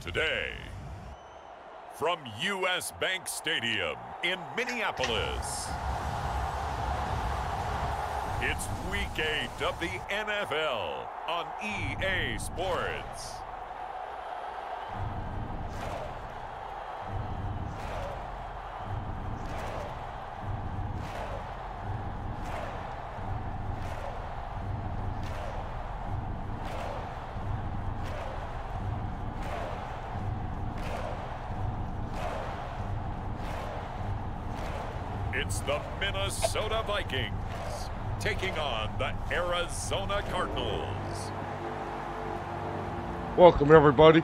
today, from U.S. Bank Stadium in Minneapolis, it's Week 8 of the NFL on EA Sports. It's the Minnesota Vikings taking on the Arizona Cardinals. Welcome, everybody.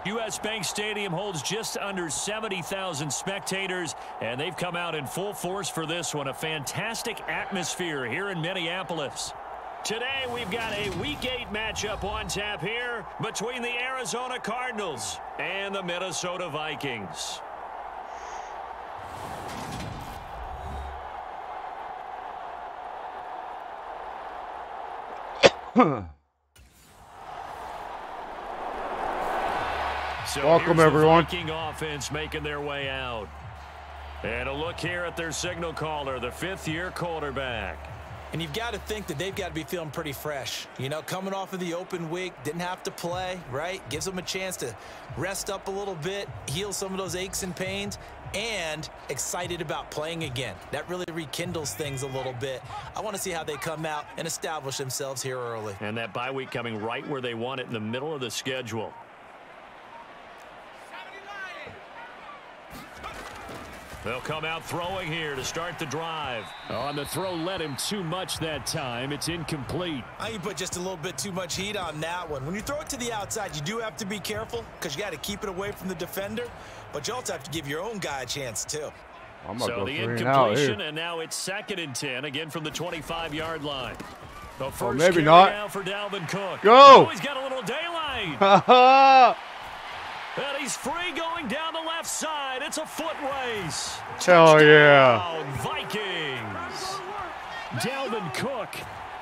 U.S. Bank Stadium holds just under 70,000 spectators, and they've come out in full force for this one. A fantastic atmosphere here in Minneapolis. Today, we've got a Week 8 matchup on tap here between the Arizona Cardinals and the Minnesota Vikings. So welcome, everyone. Viking offense making their way out. And a look here at their signal caller, the fifth-year quarterback. And you've got to think that they've got to be feeling pretty fresh. You know, coming off of the open week, didn't have to play, right? Gives them a chance to rest up a little bit, heal some of those aches and pains, and excited about playing again. That really rekindles things a little bit. I want to see how they come out and establish themselves here early. And that bye week coming right where they want it, in the middle of the schedule. They'll come out throwing here to start the drive. Oh, and the throw led him too much that time. It's incomplete. I think you put just a little bit too much heat on that one. When you throw it to the outside, you do have to be careful because you got to keep it away from the defender, but you also have to give your own guy a chance too. So the incompletion, and now it's 2nd and 10, again from the 25-yard line. The first maybe carry not. Now for Dalvin Cook. Go! Oh, he's got a little daylight. And he's free going down the left side. It's a foot race. Hell yeah. Vikings. Dalvin Cook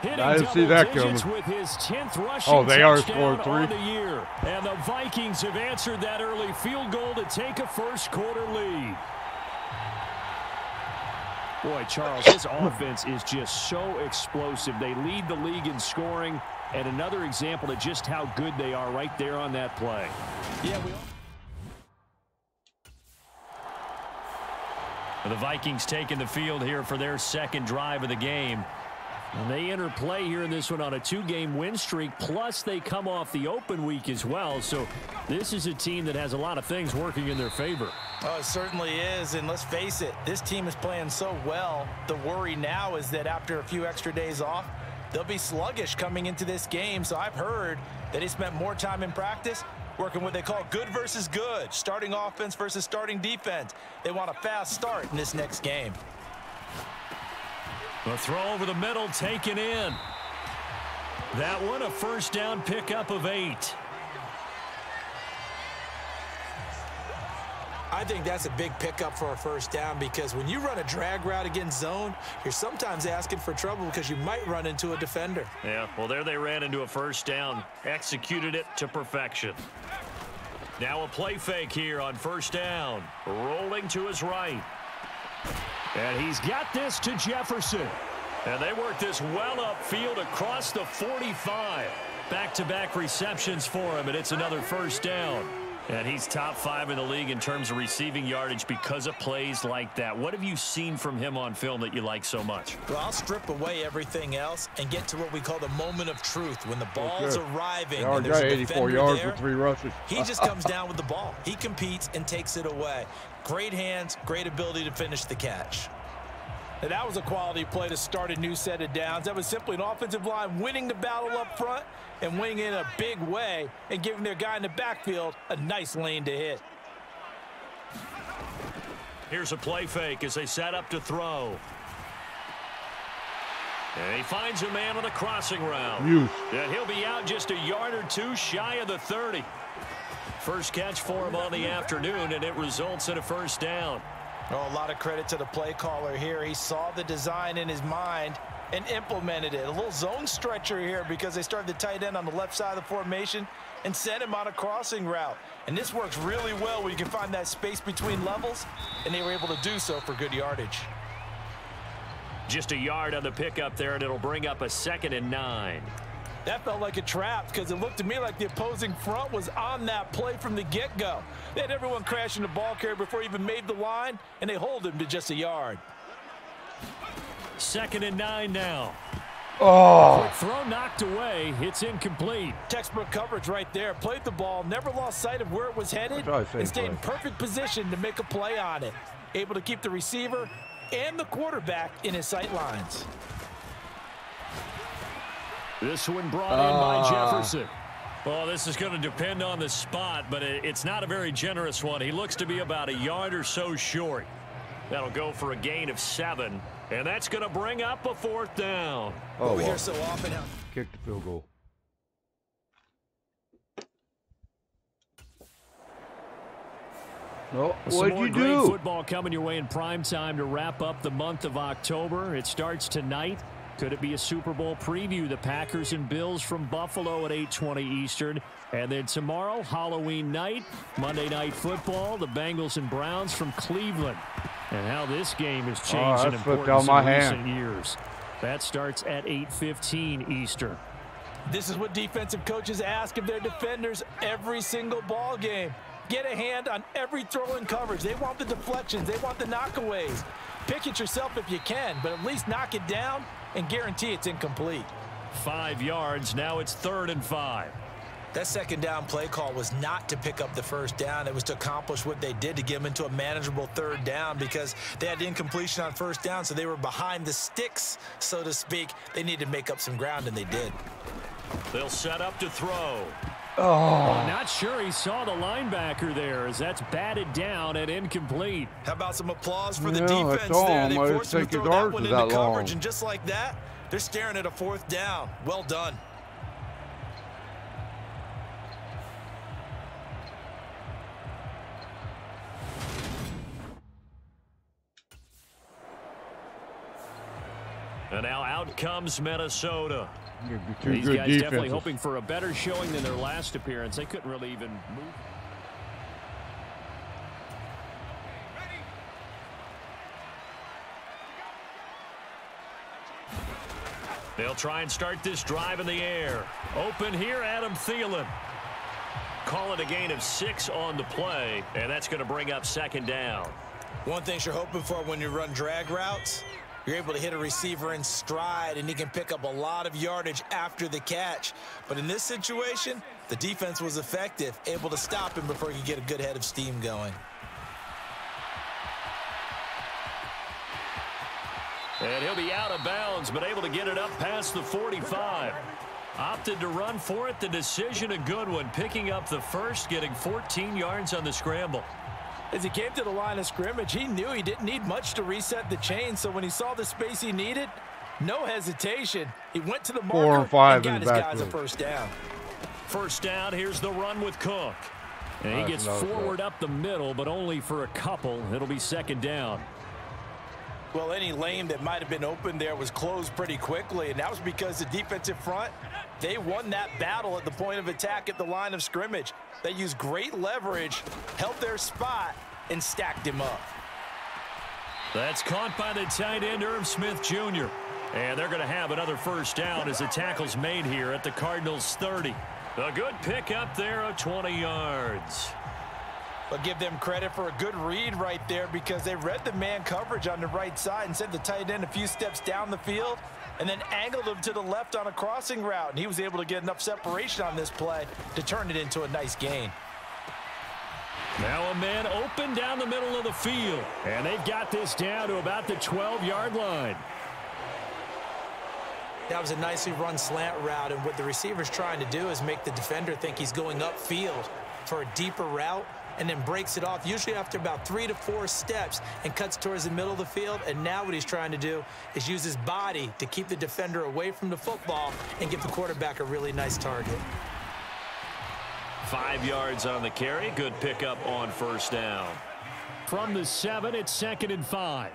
hitting I didn't see that digits coming. with his 10th rushing they are touchdown scoring on the year. And the Vikings have answered that early field goal to take a first-quarter lead. Boy, Charles, this offense is just so explosive. They lead the league in scoring. And another example of just how good they are right there on that play. Yeah, The Vikings taking the field here for their second drive of the game. And they enter play here in this one on a 2-game win streak, plus they come off the open week as well. So this is a team that has a lot of things working in their favor. Oh, it certainly is, and let's face it, this team is playing so well. The worry now is that after a few extra days off, they'll be sluggish coming into this game. So I've heard that he spent more time in practice working what they call good versus good, starting offense versus starting defense. They want a fast start in this next game. The throw over the middle taken in. That one a first down pickup of 8. I think that's a big pickup for a first down because when you run a drag route against zone, you're sometimes asking for trouble because you might run into a defender. Yeah, well, there they ran into a first down, executed it to perfection. Now a play fake here on first down, rolling to his right. And he's got this to Jefferson. And they work this well upfield across the 45. Back-to-back receptions for him, and it's another first down. And he's top 5 in the league in terms of receiving yardage because of plays like that. What have you seen from him on film that you like so much? Well, I'll strip away everything else and get to what we call the moment of truth. When the ball's arriving and there's a 84 yards with 3 rushes. He just comes down with the ball. He competes and takes it away. Great hands, great ability to finish the catch. And that was a quality play to start a new set of downs. That was simply an offensive line winning the battle up front and winning in a big way and giving their guy in the backfield a nice lane to hit. Here's a play fake as they set up to throw. And he finds a man on the crossing route. And he'll be out just a yard or 2 shy of the 30. First catch for him on the afternoon, and it results in a first down. Oh, a lot of credit to the play caller here. He saw the design in his mind and implemented it. A little zone stretcher here because they started the tight end on the left side of the formation and sent him on a crossing route. And this works really well when you can find that space between levels, and they were able to do so for good yardage. Just a yard on the pickup there, and it'll bring up a 2nd and 9. That felt like a trap because it looked to me like the opposing front was on that play from the get-go. They had everyone crashing the ball carrier before he even made the line, and they hold him to just a yard. 2nd and 9 now. Oh. Quick throw knocked away. It's incomplete. Textbook coverage right there. Played the ball, never lost sight of where it was headed, and stayed in perfect position to make a play on it. Able to keep the receiver and the quarterback in his sight lines. This one brought in by Jefferson. Well, this is going to depend on the spot, but it's not a very generous one. He looks to be about a yard or so short. That'll go for a gain of 7, and that's going to bring up a 4th down. Oh, we hear so often how kick the field goal. No, what'd you do? Great football coming your way in prime time to wrap up the month of October. It starts tonight. Could it be a Super Bowl preview? The Packers and Bills from Buffalo at 8:20 Eastern. And then tomorrow, Halloween night, Monday Night Football, the Bengals and Browns from Cleveland. And how this game has changed in importance in recent years. That starts at 8:15 Eastern. This is what defensive coaches ask of their defenders every single ball game. Get a hand on every throw in coverage. They want the deflections. They want the knockaways. Pick it yourself if you can, but at least knock it down and guarantee it's incomplete. 5 yards. Now it's 3rd and 5. That 2nd down play call was not to pick up the 1st down. It was to accomplish what they did to get them into a manageable 3rd down because they had incompletion on 1st down, so they were behind the sticks, so to speak. They needed to make up some ground, and they did. They'll set up to throw. Oh. Not sure he saw the linebacker there as that's batted down and incomplete. How about some applause for the defense there? They forced him to throw that one into coverage, and just like that, they're staring at a 4th down. Well done. And now out comes Minnesota. These guys definitely hoping for a better showing than their last appearance. They couldn't really even move. They'll try and start this drive in the air. Open here, Adam Thielen. Call it a gain of 6 on the play, and that's going to bring up 2nd down. One thing you're hoping for when you run drag routes, you're able to hit a receiver in stride, and he can pick up a lot of yardage after the catch. But in this situation, the defense was effective, able to stop him before he could get a good head of steam going. And he'll be out of bounds, but able to get it up past the 45. Opted to run for it. The decision a good one, picking up the 1st, getting 14 yards on the scramble. As he came to the line of scrimmage, he knew he didn't need much to reset the chain, so when he saw the space he needed, no hesitation. He went to the marker 4 and 5 and in got the his guys a backfield. 1st down. 1st down, here's the run with Cook. And he gets forward up the middle, but only for a couple. It'll be 2nd down. Well, any lane that might have been open there was closed pretty quickly, and that was because the defensive front, they won that battle at the point of attack at the line of scrimmage. They used great leverage, held their spot, and stacked him up. That's caught by the tight end, Irv Smith Jr. And they're going to have another 1st down as the tackle's made here at the Cardinals' 30. A good pickup there of 20 yards. But give them credit for a good read right there because they read the man coverage on the right side and sent the tight end a few steps down the field and then angled him to the left on a crossing route. And he was able to get enough separation on this play to turn it into a nice gain. Now a man open down the middle of the field. And they've got this down to about the 12-yard line. That was a nicely run slant route, and what the receiver's trying to do is make the defender think he's going upfield for a deeper route and then breaks it off, usually after about 3 to 4 steps, and cuts towards the middle of the field. And now what he's trying to do is use his body to keep the defender away from the football and give the quarterback a really nice target. 5 yards on the carry. Good pickup on 1st down. From the 7, it's 2nd and 5.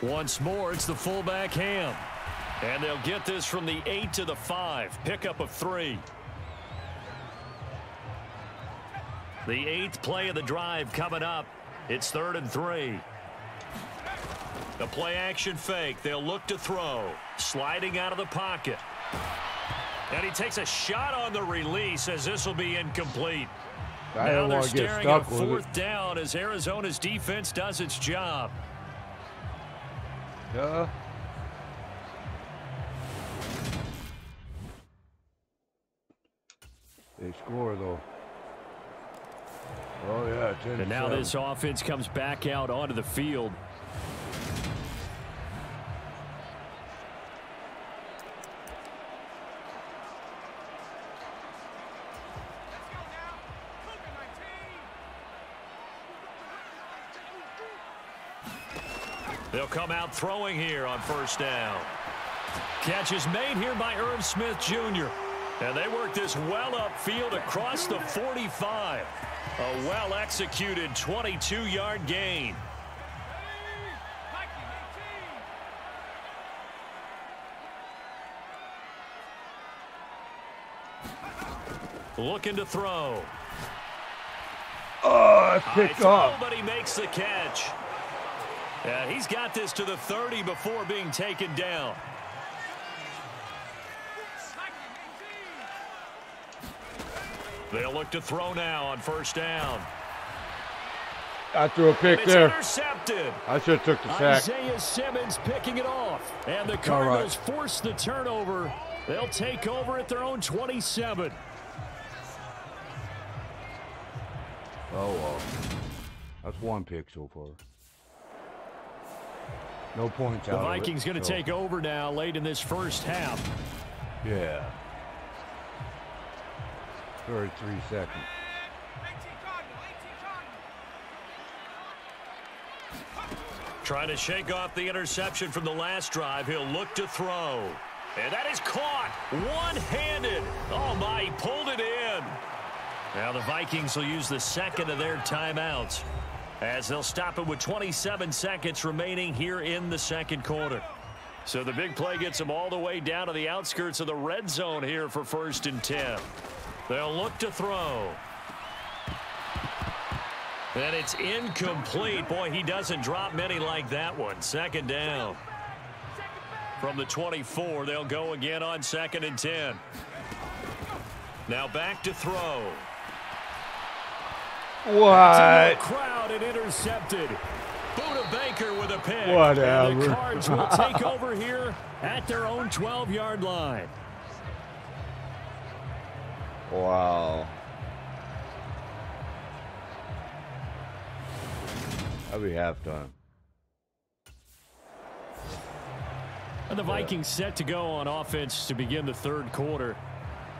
Once more, it's the fullback Ham. And they'll get this from the 8 to the 5. Pickup of 3. The 8th play of the drive coming up. It's 3rd and 3. The play action fake. They'll look to throw. Sliding out of the pocket. And he takes a shot on the release as this will be incomplete. Now they're staring at 4th down as Arizona's defense does its job. Yeah. They score, though. Oh, yeah. And now this offense comes back out onto the field. They'll come out throwing here on 1st down. Catch is made here by Irv Smith Jr. And they work this well upfield across the 45. A well-executed 22-yard gain. Looking to throw. Oh, picked off. But he makes the catch. Yeah, he's got this to the 30 before being taken down. They'll look to throw now on 1st down. I threw a pick It's there. Intercepted. I should have took the sack. Isaiah Simmons picking it off. And the Cardinals force the turnover. They'll take over at their own 27. Oh, well. That's 1 pick so far. No points out. The Vikings going to take over now late in this 1st half. Yeah. 33 seconds. Trying to shake off the interception from the last drive. He'll look to throw. And that is caught one-handed. Oh, my, he pulled it in. Now the Vikings will use the 2nd of their timeouts as they'll stop it with 27 seconds remaining here in the 2nd quarter. So the big play gets them all the way down to the outskirts of the red zone here for 1st and 10. They'll look to throw. And it's incomplete. Boy, he doesn't drop many like that one. 2nd down. From the 24, they'll go again on 2nd and 10. Now back to throw. What? Crowd and intercepted. Buda Baker with a pick. Whatever. And the Cards will take over here at their own 12-yard line. Wow. That'll be halftime. And the Vikings set to go on offense to begin the 3rd quarter.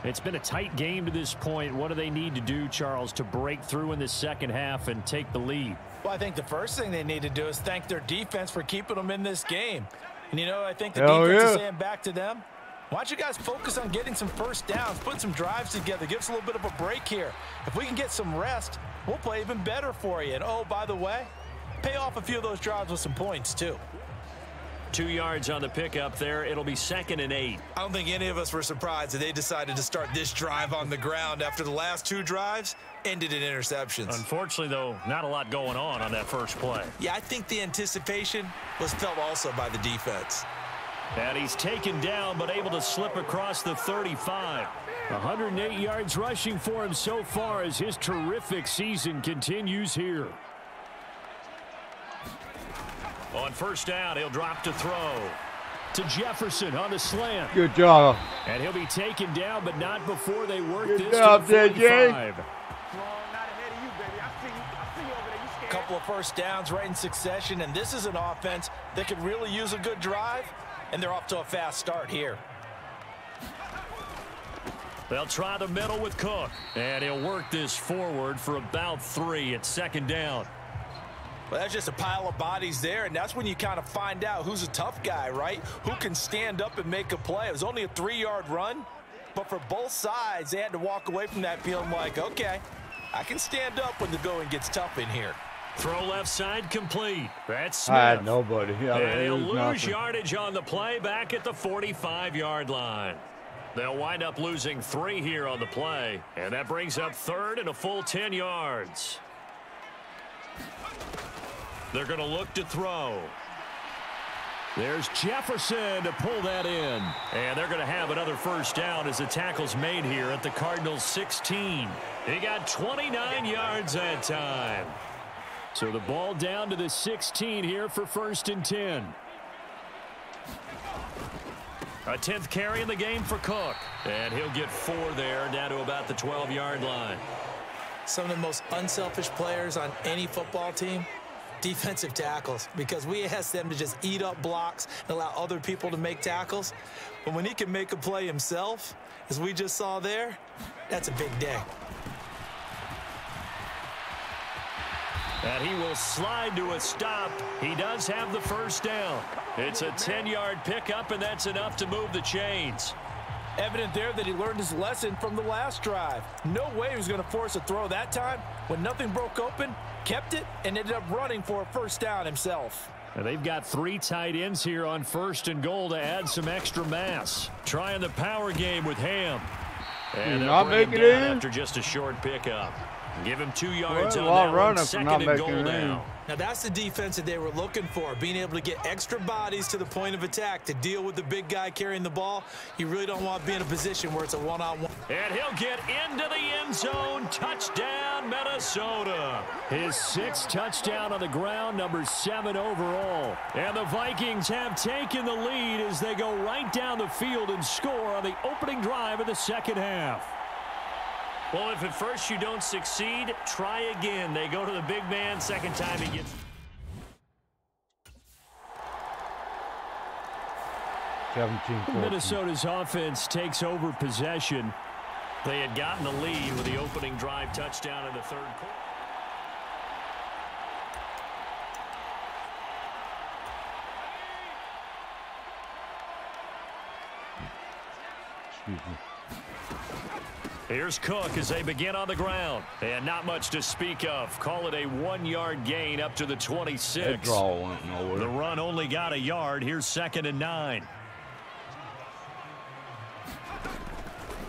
It's been a tight game to this point. What do they need to do, Charles, to break through in the 2nd half and take the lead? Well, I think the first thing they need to do is thank their defense for keeping them in this game. And, you know, I think the defense is saying back to them, why don't you guys focus on getting some 1st downs, put some drives together, give us a little bit of a break here. If we can get some rest, we'll play even better for you. And, oh, by the way, pay off a few of those drives with some points, too. 2 yards on the pickup there. It'll be 2nd and 8. I don't think any of us were surprised that they decided to start this drive on the ground after the last 2 drives ended in interceptions. Unfortunately, though, not a lot going on that first play. Yeah, I think the anticipation was felt also by the defense. And he's taken down but able to slip across the 35. 108 yards rushing for him so far as his terrific season continues here. On 1st down, he'll drop to throw. To Jefferson on the slant. Good job. And he'll be taken down, but not before they work this job, to the 45. A couple of 1st downs right in succession, and this is an offense that could really use a good drive, and they're off to a fast start here. They'll try the middle with Cook, and he'll work this forward for about 3 at 2nd down. Well, that's just a pile of bodies there, and that's when you kind of find out who's a tough guy, right? Who can stand up and make a play. It was only a 3-yard run, but for both sides, they had to walk away from that feeling like, okay, I can stand up when the going gets tough in here. Throw left side complete. That's Smith. I had nobody. Yeah, And he'll lose nothing. yardage on the play back at the 45-yard line. They'll wind up losing 3 here on the play, and that brings up third and a full 10 yards. They're going to look to throw. There's Jefferson to pull that in. And they're going to have another first down as the tackle's made here at the Cardinals' 16. He got 29 yards that time. So the ball down to the 16 here for 1st and 10. A 10th carry in the game for Cook. And he'll get 4 there, down to about the 12-yard line. Some of the most unselfish players on any football team, defensive tackles, because we ask them to just eat up blocks and allow other people to make tackles. But when he can make a play himself, as we just saw there, that's a big day. And he will slide to a stop. He does have the first down. It's a 10-yard pickup, and that's enough to move the chains. Evident there that he learned his lesson from the last drive. No way he was going to force a throw that time. When nothing broke open, kept it, and ended up running for a first down himself. And they've got 3 tight ends here on 1st and goal to add some extra mass. Trying the power game with Ham. And they'll bring him down after just a short pickup. Give him 2 yards on that one. 2nd and goal now. Now that's the defense that they were looking for, being able to get extra bodies to the point of attack to deal with the big guy carrying the ball. You really don't want to be in a position where it's a one-on-one. And he'll get into the end zone. Touchdown, Minnesota. His 6th touchdown on the ground, number 7 overall. And the Vikings have taken the lead as they go right down the field and score on the opening drive of the 2nd half. Well, if at first you don't succeed, try again. They go to the big man. 2nd time he gets. 17-14. Minnesota's offense takes over possession. They had gotten the lead with the opening drive touchdown in the 3rd quarter. Excuse me. Here's Cook as they begin on the ground. And not much to speak of. Call it a 1-yard gain up to the 26. That draw went nowhere. The run only got a yard. Here's 2nd and 9.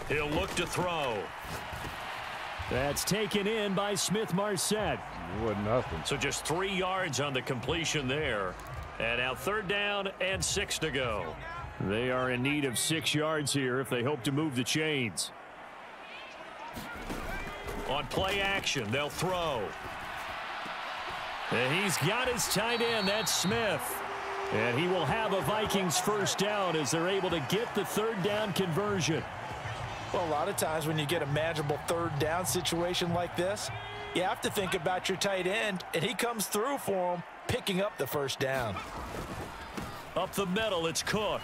He'll look to throw. That's taken in by Smith-Marsette. It wasn't nothing. So just 3 yards on the completion there. And now 3rd down and 6 to go. They are in need of 6 yards here if they hope to move the chains. On play action, they'll throw. And he's got his tight end. That's Smith. And he will have a Vikings first down as they're able to get the 3rd down conversion. Well, a lot of times when you get a manageable 3rd down situation like this, you have to think about your tight end, and he comes through for him, picking up the first down. Up the middle, it's Cook.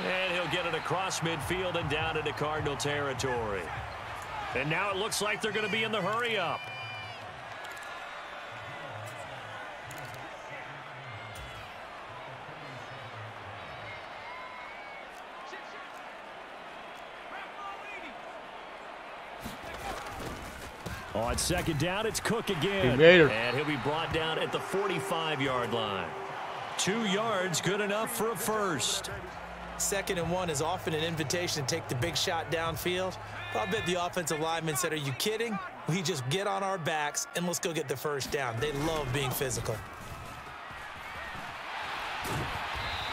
And he'll get it across midfield and down into Cardinal territory. And now it looks like they're going to be in the hurry-up. On 2nd down, it's Cook again. And he'll be brought down at the 45-yard line. 2 yards, good enough for a first. 2nd and 1 is often an invitation to take the big shot downfield. But I bet the offensive lineman said, are you kidding? We just get on our backs and let's go get the first down. They love being physical.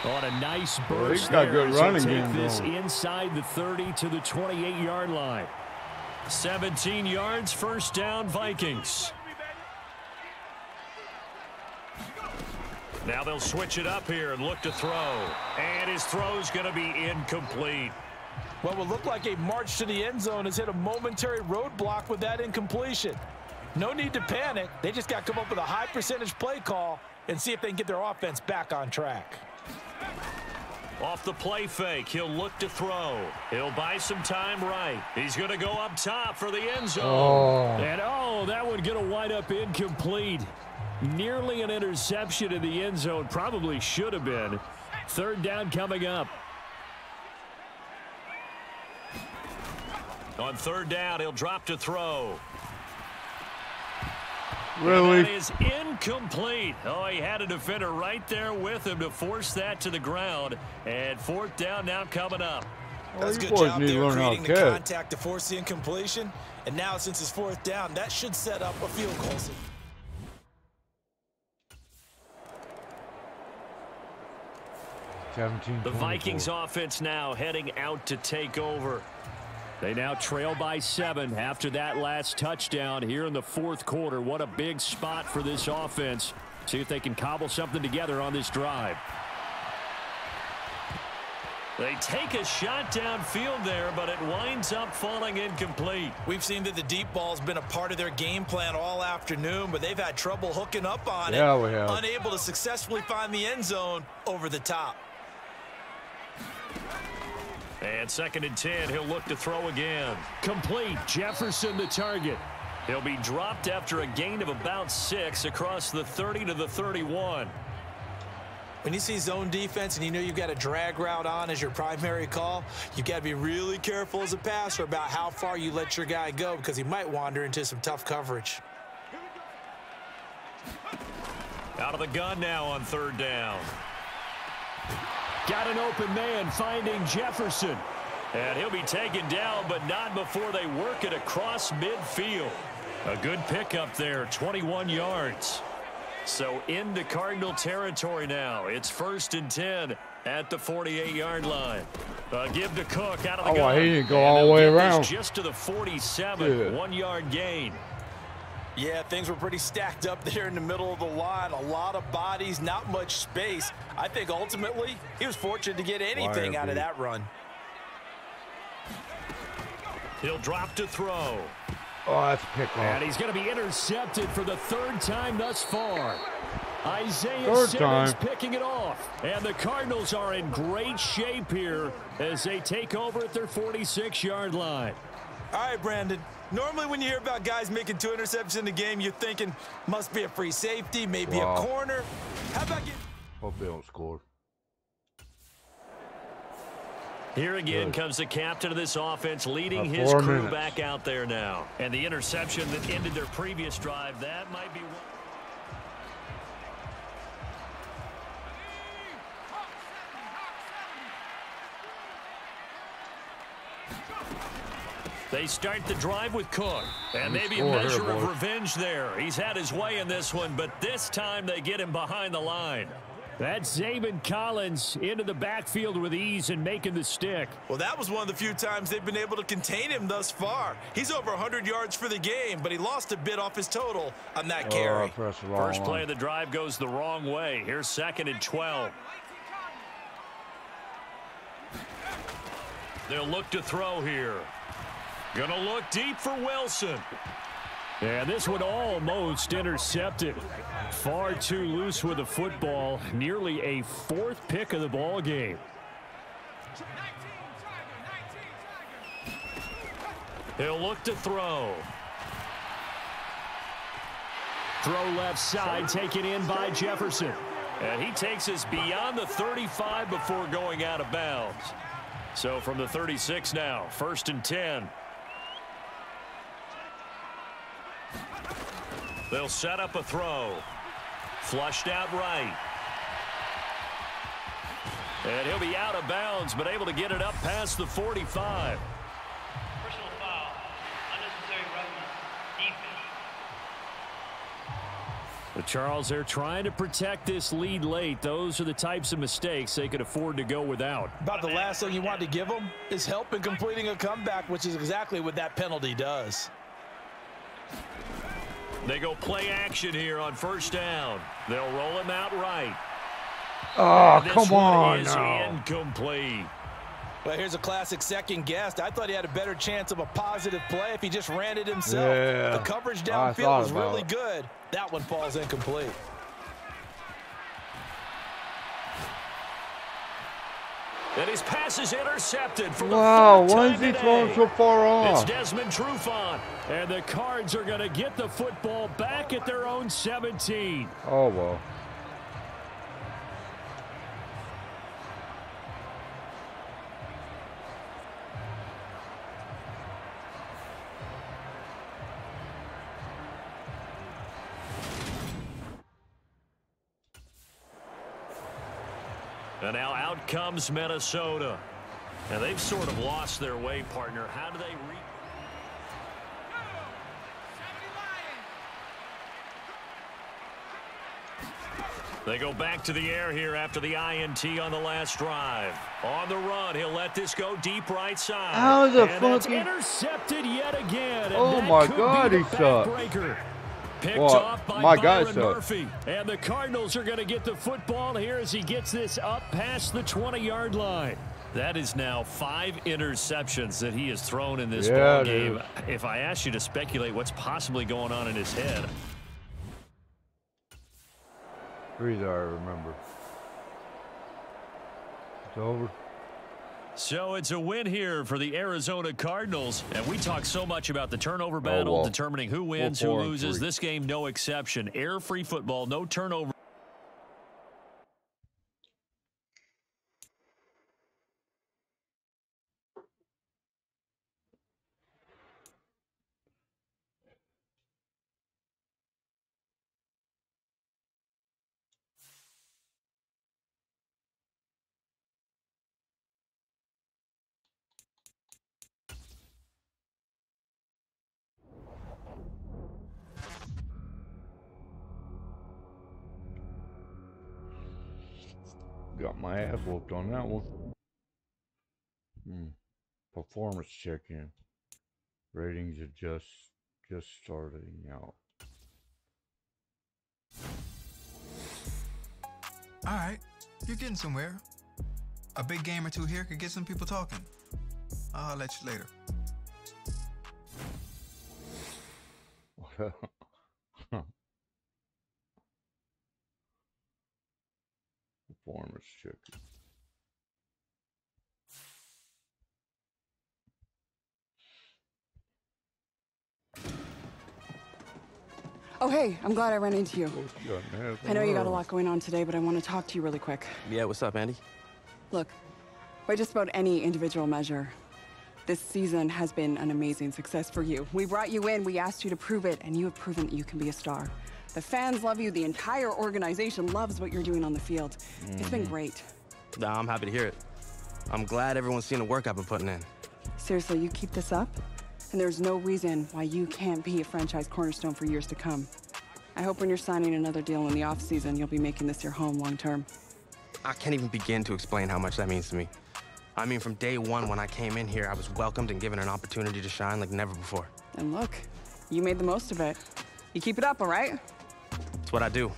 On a nice burst, well, he's got good running game. This inside the 30 to the 28-yard line. 17 yards, first down, Vikings. Now they'll switch it up here and look to throw. And his throw's going to be incomplete. What will look like a march to the end zone has hit a momentary roadblock with that incompletion. No need to panic. They just got to come up with a high percentage play call and see if they can get their offense back on track. Off the play fake, he'll look to throw. He'll buy some time right. He's going to go up top for the end zone. And that one going to wind up incomplete. Nearly an interception in the end zone. Probably should have been. 3rd down coming up. On 3rd down, he'll drop to throw. Really? And that is incomplete. Oh, he had a defender right there with him to force that to the ground. And fourth down now coming up. That's a you good boys job need to there learn how creating to the catch. contact to force the incompletion. And now since it's fourth down, that should set up a field goal. 17. The Vikings offense now heading out to take over. They now trail by 7 after that last touchdown here in the fourth quarter. What a big spot for this offense. See if they can cobble something together on this drive. They take a shot downfield there, but it winds up falling incomplete. We've seen that the deep ball's been a part of their game plan all afternoon, but they've had trouble hooking up on it. Yeah, we have. Unable to successfully find the end zone over the top. And 2nd and 10, he'll look to throw again. Complete. Jefferson the target. He'll be dropped after a gain of about 6 across the 30 to the 31. When you see zone defense and you know you've got a drag route on as your primary call, you've got to be really careful as a passer about how far you let your guy go because he might wander into some tough coverage. Out of the gun now on 3rd down. Got an open man finding Jefferson. And he'll be taken down, but not before they work it across midfield. A good pickup there, 21 yards. So into Cardinal territory now. It's 1st and 10 at the 48-yard line. Give to Cook out of the gun. Oh, he didn't go all the way around. Just to the 47, Yeah. 1-yard gain. Yeah, things were pretty stacked up there in the middle of the line. A lot of bodies, not much space. I think ultimately he was fortunate to get anything out of that run. He'll drop to throw. Oh, that's a pick And off. he's going to be intercepted for the 3rd time thus far. Isaiah Third Simmons time. picking it off. And the Cardinals are in great shape here as they take over at their 46-yard line. All right, Brandon. Normally when you hear about guys making 2 interceptions in a game, you're thinking must be a free safety, maybe Wow. a corner. How about you? Hope they don't score. Here again Good. comes the captain of this offense leading his 4 crew minutes. back out there now. And the interception that ended their previous drive, that might be one. They start the drive with Cook. And Good maybe a score here, measure of boys. revenge there. He's had his way in this one, but this time they get him behind the line. That's Zaven Collins into the backfield with ease and making the stick. Well, that was one of the few times they've been able to contain him thus far. He's over 100 yards for the game, but he lost a bit off his total on that carry. Press the wrong First play line. of the drive goes the wrong way. Here's 2nd and 12. They'll look to throw here. Gonna look deep for Wilson. And this one almost intercepted. Far too loose with the football. Nearly a 4th pick of the ball game. He'll look to throw. Throw left side, taken in by Jefferson. And he takes us beyond the 35 before going out of bounds. So from the 36 now, 1st and 10. They'll set up a throw. Flushed out right. And he'll be out of bounds, but able to get it up past the 45. Personal foul. Unnecessary roughness. Defense. But Charles, they're trying to protect this lead late. Those are the types of mistakes they could afford to go without. About the last thing you want to give them is help in completing a comeback, which is exactly what that penalty does. They go play action here on 1st down. They'll roll him out right. Oh, This come one on is now. incomplete. Well, here's a classic second guess. I thought he had a better chance of a positive play if he just ran it himself. Yeah, The coverage I downfield thought was about really it. good. That one falls incomplete. And his pass is intercepted for the Wow, 3rd why time is he today. throwing so far It's off? Desmond Trufant, and the Cards are going to get the football back at their own 17. Oh, well. And now out comes Minnesota. And they've sort of lost their way, partner. How do they They go back to the air here after the INT on the last drive. On the run, he'll let this go deep right side. How the and fuck? it's intercepted yet again. And Oh that my could God, be he the sucked. backbreaker. Picked Well, off by my guy Byron sucked. Murphy. And the Cardinals are going to get the football here as he gets this up past the 20-yard line. That is now 5 interceptions that he has thrown in this ball game. If I ask you to speculate what's possibly going on in his head. 3 that I remember. It's over. So it's a win here for the Arizona Cardinals. And we talk so much about the turnover battle, determining who wins, who loses. This game, no exception. Air-free football, no turnover. Got my ass whooped on that one. Performance check-in. Ratings are just starting out. Alright, you're getting somewhere. A big game or two here could get some people talking. I'll let you later. Performance check-in. Oh, hey, I'm glad I ran into you. I know you got a lot going on today, but I want to talk to you really quick. Yeah, what's up, Andy? Look, by just about any individual measure, this season has been an amazing success for you. We brought you in, we asked you to prove it, and you have proven that you can be a star. The fans love you, the entire organization loves what you're doing on the field. It's been great. Nah, I'm happy to hear it. I'm glad everyone's seen the work I've been putting in. Seriously, you keep this up, and there's no reason why you can't be a franchise cornerstone for years to come. I hope when you're signing another deal in the offseason, you'll be making this your home long term. I can't even begin to explain how much that means to me. I mean, from day one when I came in here, I was welcomed and given an opportunity to shine like never before. And look, you made the most of it. You keep it up, all right? It's what I do.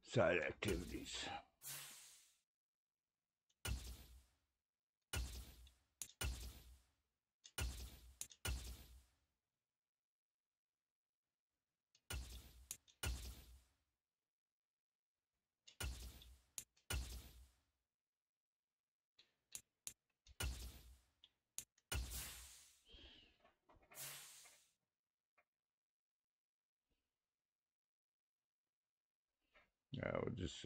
Side activities. Yeah, I would just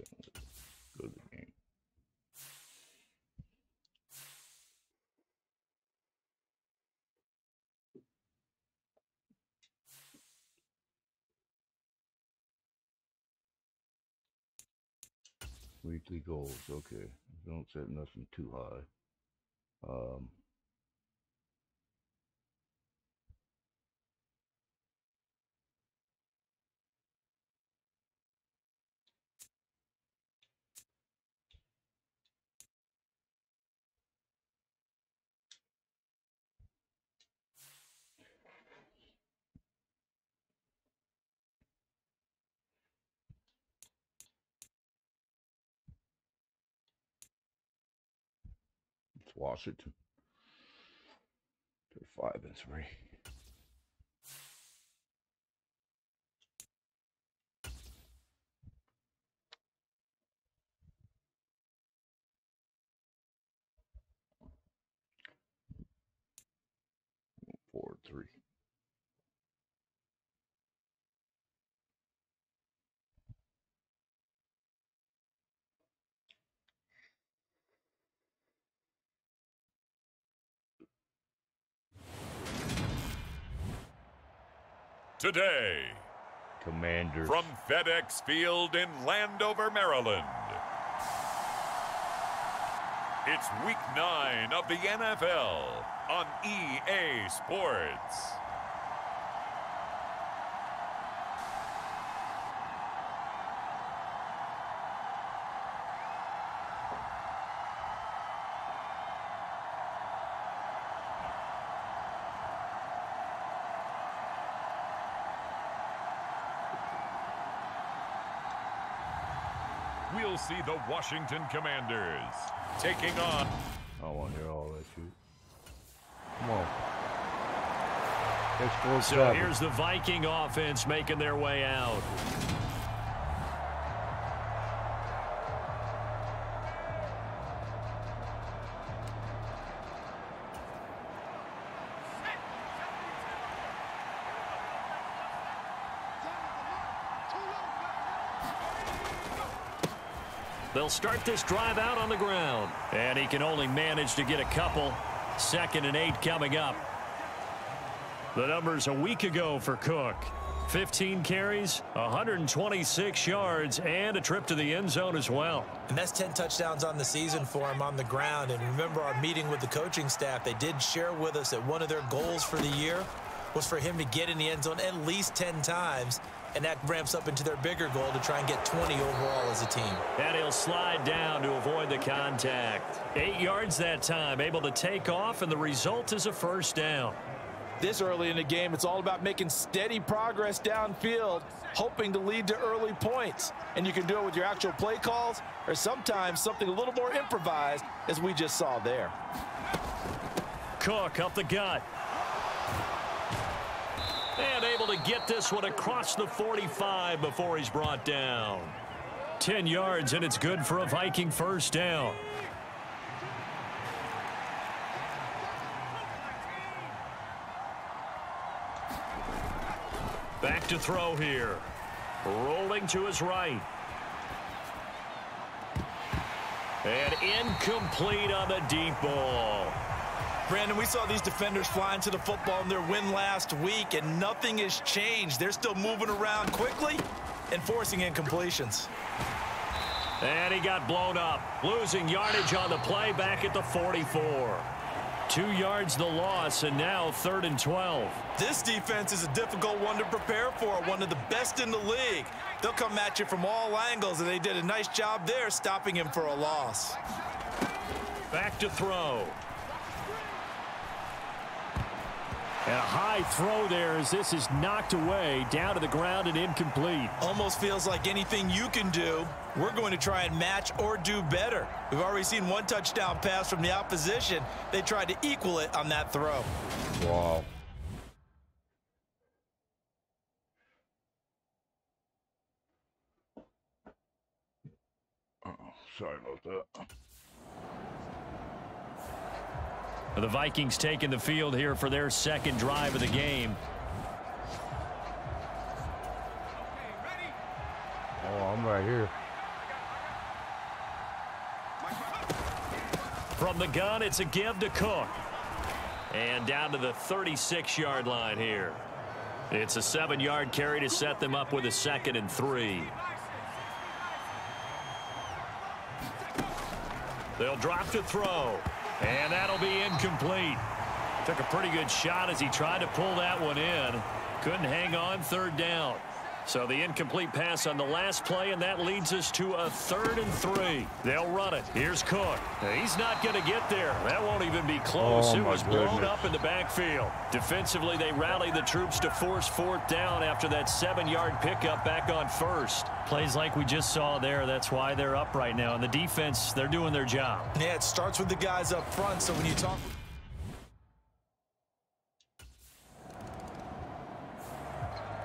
go to the game. Weekly goals, okay. Don't set nothing too high. It's Washington. They're 5-3. Four, 3. Today, Commanders. from FedEx Field in Landover, Maryland, it's Week 9 of the NFL on EA Sports. We'll see the Washington Commanders taking on. I don't want to hear all that shit. Come on. Let's go. So here's the Viking offense making their way out. They'll start this drive out on the ground. And he can only manage to get a couple. 2nd and 8 coming up. The numbers a week ago for Cook. 15 carries, 126 yards, and a trip to the end zone as well. And that's 10 touchdowns on the season for him on the ground. And remember our meeting with the coaching staff, they did share with us that one of their goals for the year was for him to get in the end zone at least 10 times. And that ramps up into their bigger goal to try and get 20 overall as a team. And he'll slide down to avoid the contact. 8 yards that time, able to take off, and the result is a first down. This early in the game, it's all about making steady progress downfield, hoping to lead to early points. And you can do it with your actual play calls or sometimes something a little more improvised, as we just saw there. Cook up the gut. And able to get this one across the 45 before he's brought down. 10 yards, and it's good for a Viking first down. Back to throw here. Rolling to his right. And incomplete on the deep ball. Brandon, we saw these defenders flying to the football in their win last week, and nothing has changed. They're still moving around quickly and forcing incompletions. And he got blown up, losing yardage on the play back at the 44. 2 yards the loss, and now 3rd and 12. This defense is a difficult one to prepare for, one of the best in the league. They'll come at you from all angles, and they did a nice job there stopping him for a loss. Back to throw. And a high throw there as this is knocked away, down to the ground and incomplete. Almost feels like anything you can do, we're going to try and match or do better. We've already seen one touchdown pass from the opposition. They tried to equal it on that throw. Wow. Sorry about that. The Vikings taking the field here for their 2nd drive of the game. Oh, I'm right here. From the gun, it's a give to Cook. And down to the 36-yard line here. It's a 7-yard carry to set them up with a 2nd and 3. They'll drop to throw. And that'll be incomplete. Took a pretty good shot as he tried to pull that one in. Couldn't hang on, 3rd down. So the incomplete pass on the last play, and that leads us to a 3rd and 3. They'll run it. Here's Cook. He's not going to get there. That won't even be close. Oh, it was blown goodness. up in the backfield. Defensively, they rallied the troops to force 4th down after that 7-yard pickup back on 1st. Plays like we just saw there. That's why they're up right now. And the defense, they're doing their job. Yeah, it starts with the guys up front. So when you talk...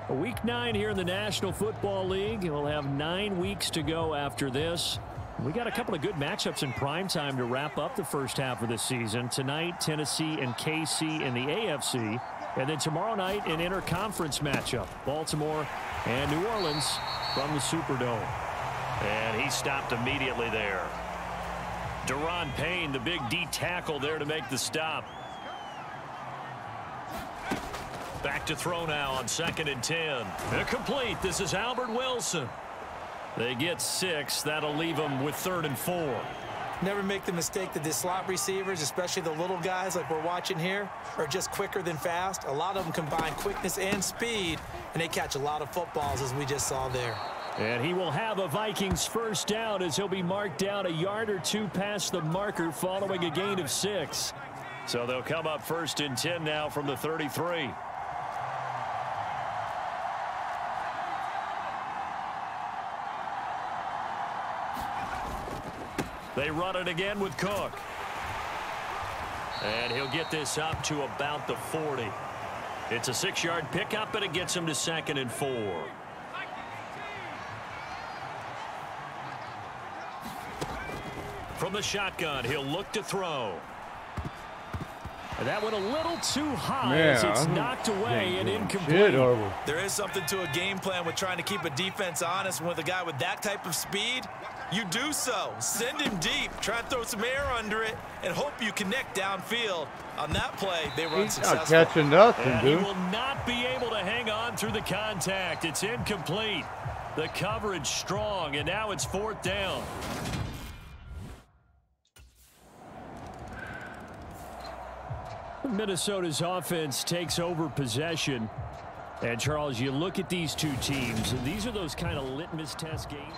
Week 9 here in the National Football League. We'll have 9 weeks to go after this. We got a couple of good matchups in prime time to wrap up the first half of the season. Tonight, Tennessee and KC in the AFC. And then tomorrow night, an interconference matchup. Baltimore and New Orleans from the Superdome. And he stopped immediately there. Deron Payne, the big D tackle there to make the stop. Back to throw now on 2nd and 10. Incomplete. This is Albert Wilson. They get 6. That'll leave them with 3rd and 4. Never make the mistake that the slot receivers, especially the little guys like we're watching here, are just quicker than fast. A lot of them combine quickness and speed, and they catch a lot of footballs, as we just saw there. And he will have a Vikings first down as he'll be marked down a yard or 2 past the marker following a gain of 6. So they'll come up 1st and 10 now from the 33. They run it again with Cook. And he'll get this up to about the 40. It's a 6-yard pickup, and it gets him to 2nd and 4. From the shotgun, he'll look to throw. And that went a little too high as it's knocked away and incomplete. There is something to a game plan with trying to keep a defense honest. With a guy with that type of speed, you do so. Send him deep, try and throw some air under it, and hope you connect downfield. On that play, they were unsuccessful. He's not catching nothing, and dude. He will not be able to hang on through the contact. It's incomplete. The coverage strong, and now it's 4th down. Minnesota's offense takes over possession. And, Charles, you look at these two teams, and these are those kind of litmus test games.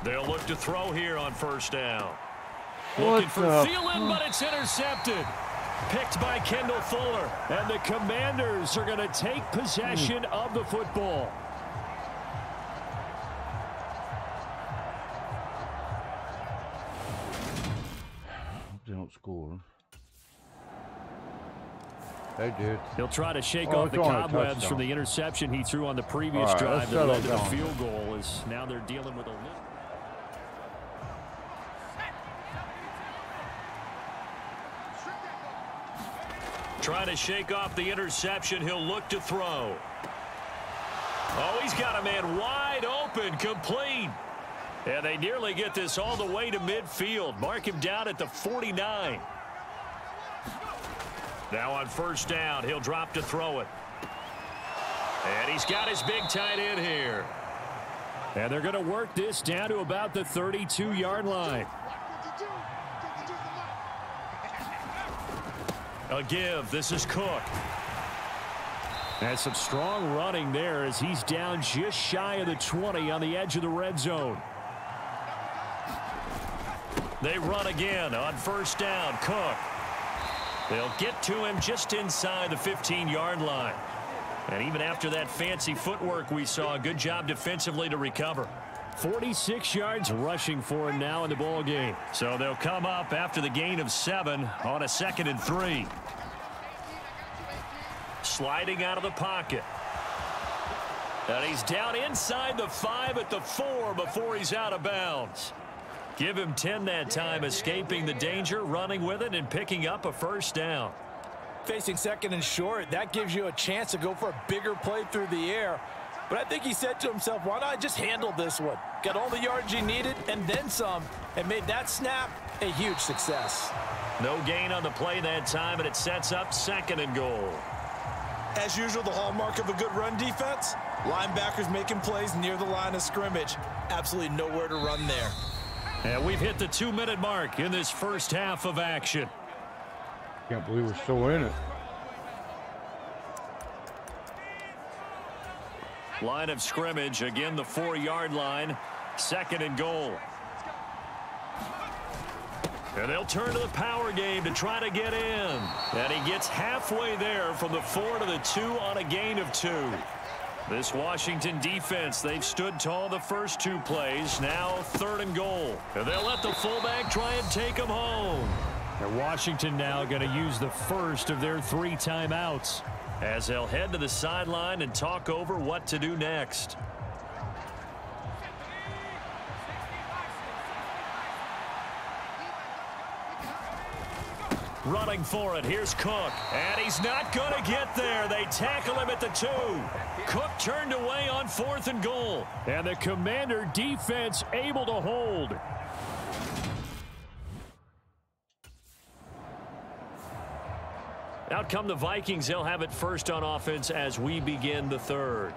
They'll look to throw here on 1st down. Looking for Thielen, but it's intercepted. Picked by Kendall Fuller. And the Commanders are going to take possession of the football. They don't score. They did. He'll try to shake off the cobwebs from the interception he threw on the previous drive that led to the field goal. As now they're dealing with a little. Trying to shake off the interception. He'll look to throw. Oh, he's got a man wide open, complete. And they nearly get this all the way to midfield. Mark him down at the 49. Now on 1st down, he'll drop to throw it. And he's got his big tight end here. And they're going to work this down to about the 32-yard line. A give. This is Cook. And some strong running there as he's down just shy of the 20 on the edge of the red zone. They run again on 1st down. Cook. They'll get to him just inside the 15-yard line. And even after that fancy footwork we saw, a good job defensively to recover. 46 yards rushing for him now in the ball game. So they'll come up after the gain of 7 on a 2nd and 3. Sliding out of the pocket. And he's down inside the 5 at the 4 before he's out of bounds. Give him 10 that time, escaping the danger, running with it, and picking up a 1st down. Facing 2nd and short, that gives you a chance to go for a bigger play through the air. But I think he said to himself, why not just handle this one? Got all the yards he needed and then some, and made that snap a huge success. No gain on the play that time, and it sets up 2nd and goal. As usual, the hallmark of a good run defense, linebackers making plays near the line of scrimmage. Absolutely nowhere to run there. And we've hit the 2-minute mark in this first half of action. Can't believe we're still in it. Line of scrimmage, again the 4-yard line, 2nd and goal. And they'll turn to the power game to try to get in. And he gets halfway there from the 4 to the 2 on a gain of 2. This Washington defense, they've stood tall the first 2 plays. Now 3rd and goal. And they'll let the fullback try and take him home. And Washington now going to use the first of their 3 timeouts as they'll head to the sideline and talk over what to do next. Running for it, here's Cook. And he's not going to get there. They tackle him at the 2. Cook turned away on 4th and goal. And the Commander defense able to hold. Out come the Vikings. They'll have it first on offense as we begin the 3rd.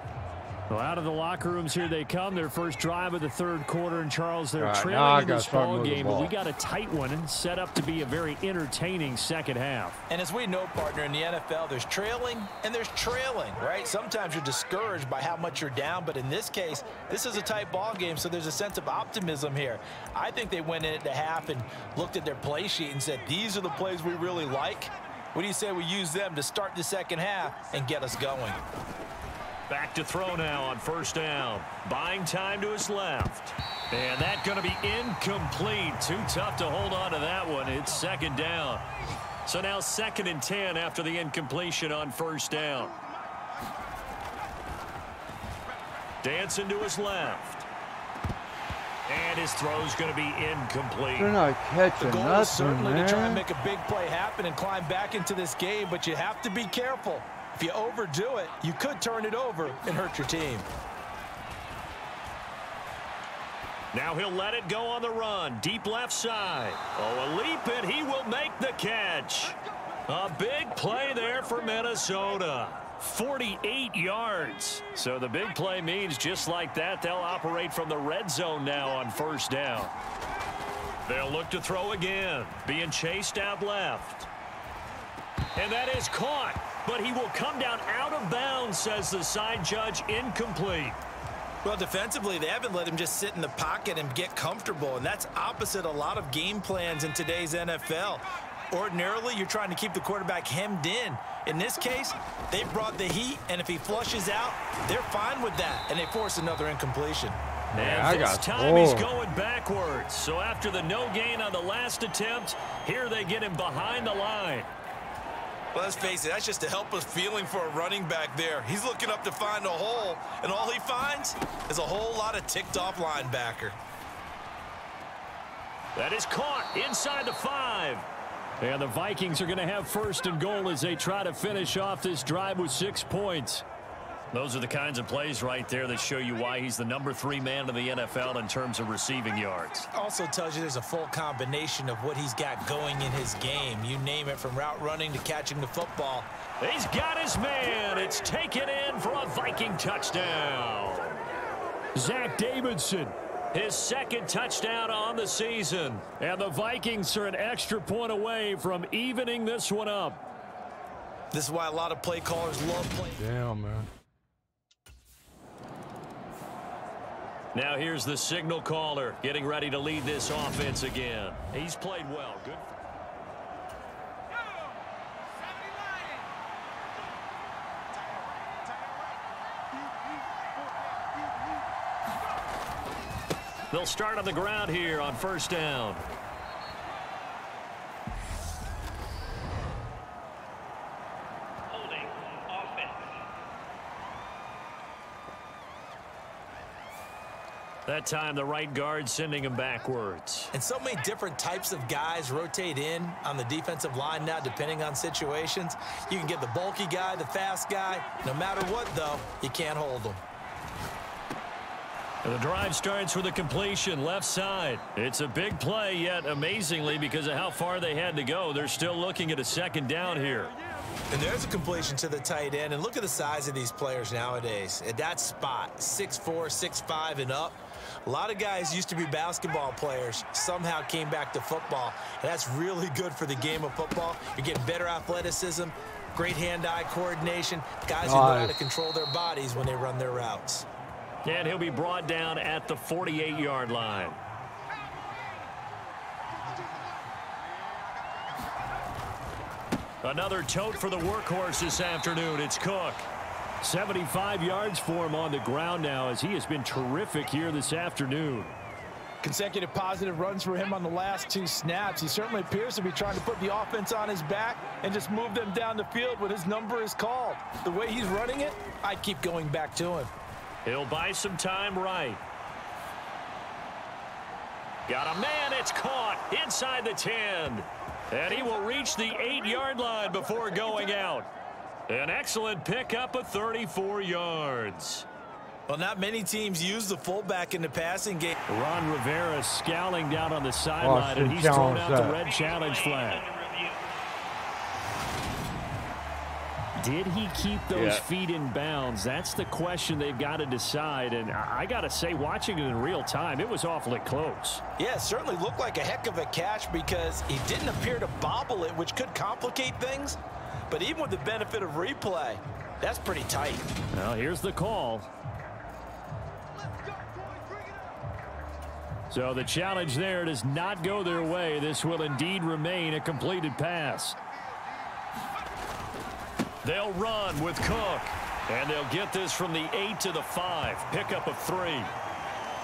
Well, out of the locker rooms here they come. Their first drive of the 3rd quarter. And Charles, they're trailing in this ball game, but we got a tight one and set up to be a very entertaining second half. And as we know, partner, in the NFL, there's trailing and there's trailing, right? Sometimes you're discouraged by how much you're down, but in this case, this is a tight ball game, so there's a sense of optimism here. I think they went in at the half and looked at their play sheet and said, these are the plays we really like. What do you say we use them to start the second half and get us going? Back to throw now on 1st down. Buying time to his left. And that's going to be incomplete. Too tough to hold on to that one. It's 2nd down. So now 2nd and 10 after the incompletion on 1st down. Dancing to his left. And his throw's going to be incomplete. They're not catching the goal nothing, is certainly man. to try and make a big play happen and climb back into this game, but you have to be careful. If you overdo it, you could turn it over and hurt your team. Now he'll let it go on the run. Deep left side. Oh, a leap, and he will make the catch. A big play there for Minnesota. 48 yards. So the big play means just like that, they'll operate from the red zone now on 1st down. They'll look to throw again. Being chased out left. And that is caught. But he will come down out of bounds, says the side judge. Incomplete. Well, defensively, they haven't let him just sit in the pocket and get comfortable, and that's opposite a lot of game plans in today's NFL. Ordinarily, you're trying to keep the quarterback hemmed in. In this case, they brought the heat, and if he flushes out, they're fine with that, and they force another incompletion. And this time he's going backwards. So after the no gain on the last attempt, here they get him behind the line. Well, let's face it, that's just a helpless feeling for a running back there. He's looking up to find a hole, and all he finds is a whole lot of ticked-off linebacker. That is caught inside the 5. And the Vikings are going to have 1st and goal as they try to finish off this drive with 6 points. Those are the kinds of plays right there that show you why he's the number 3 man in the NFL in terms of receiving yards. Also tells you there's a full combination of what he's got going in his game. You name it, from route running to catching the football. He's got his man. It's taken in for a Viking touchdown. Zach Davidson, his 2nd touchdown on the season. And the Vikings are an extra point away from evening this one up. This is why a lot of play callers love playing. Damn, man. Now here's the signal caller getting ready to lead this offense again. He's played well. Good. They'll start on the ground here on 1st down. Holding offense. That time the right guard sending him backwards. And so many different types of guys rotate in on the defensive line now, depending on situations. You can get the bulky guy, the fast guy. No matter what, though, you can't hold them. And the drive starts with a completion left side. It's a big play, yet amazingly, because of how far they had to go, they're still looking at a 2nd down here. And there's a completion to the tight end. And look at the size of these players nowadays. At that spot, 6'4", 6'5", and up. A lot of guys used to be basketball players, somehow came back to football. And that's really good for the game of football. You're getting better athleticism, great hand-eye coordination. Guys who know how to control their bodies when they run their routes. And he'll be brought down at the 48-yard line. Another tote for the workhorse this afternoon. It's Cook. 75 yards for him on the ground now, as he has been terrific here this afternoon. Consecutive positive runs for him on the last 2 snaps. He certainly appears to be trying to put the offense on his back and just move them down the field when his number is called. The way he's running it, I'd keep going back to him. He'll buy some time right. Got a man. It's caught inside the 10. And he will reach the 8-yard line before going out. An excellent pickup of 34 yards. Well, not many teams use the fullback in the passing game. Ron Rivera scowling down on the sideline, and he's thrown out the red challenge flag. Did he keep those feet in bounds? That's the question they've got to decide. And I got to say, watching it in real time, it was awfully close. Yeah, it certainly looked like a heck of a catch because he didn't appear to bobble it, which could complicate things. But even with the benefit of replay, that's pretty tight. Well, here's the call. So the challenge there does not go their way. This will indeed remain a completed pass. They'll run with Cook. And they'll get this from the 8 to the 5. Pickup of 3.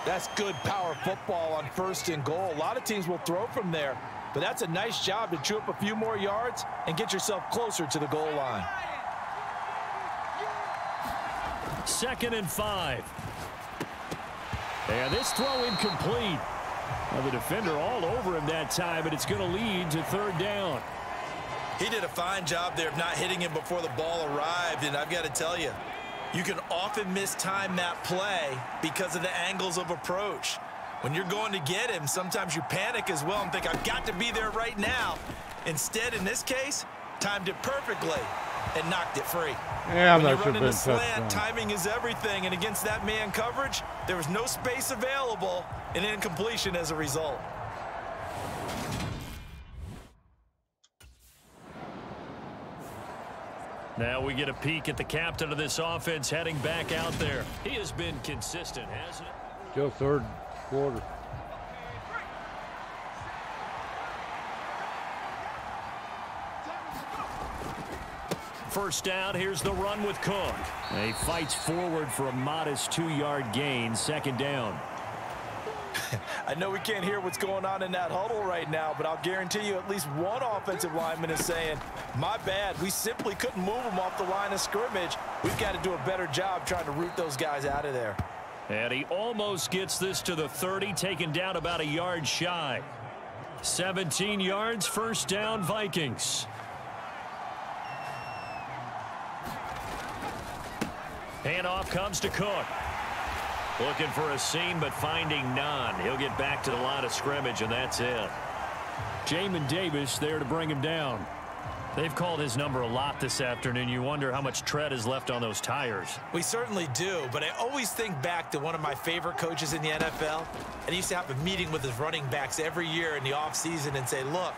That's good power football on 1st and goal. A lot of teams will throw from there. But that's a nice job to chew up a few more yards and get yourself closer to the goal line. 2nd and 5. And this throw incomplete. Well, the defender all over him that time, but it's going to lead to 3rd down. He did a fine job there of not hitting him before the ball arrived, and I've got to tell you, you can often mistime that play because of the angles of approach. When you're going to get him, sometimes you panic as well and think, I've got to be there right now. Instead, in this case, timed it perfectly and knocked it free. Yeah, when that you're should have running been a slant, touchdown. timing is everything, and against that man coverage, there was no space available, and incompletion as a result. Now we get a peek at the captain of this offense heading back out there. He has been consistent, hasn't he? Still 3rd quarter. First down, here's the run with Cook. He fights forward for a modest 2-yard gain. 2nd down. I know we can't hear what's going on in that huddle right now, but I'll guarantee you at least one offensive lineman is saying, my bad, we simply couldn't move them off the line of scrimmage. We've got to do a better job trying to root those guys out of there. And he almost gets this to the 30, taken down about a yard shy. 17 yards, 1st down, Vikings. Handoff comes to Cook. Looking for a seam, but finding none. He'll get back to the line of scrimmage, and that's it. Jamin Davis there to bring him down. They've called his number a lot this afternoon. You wonder how much tread is left on those tires. We certainly do, but I always think back to one of my favorite coaches in the NFL, and he used to have a meeting with his running backs every year in the offseason and say, look,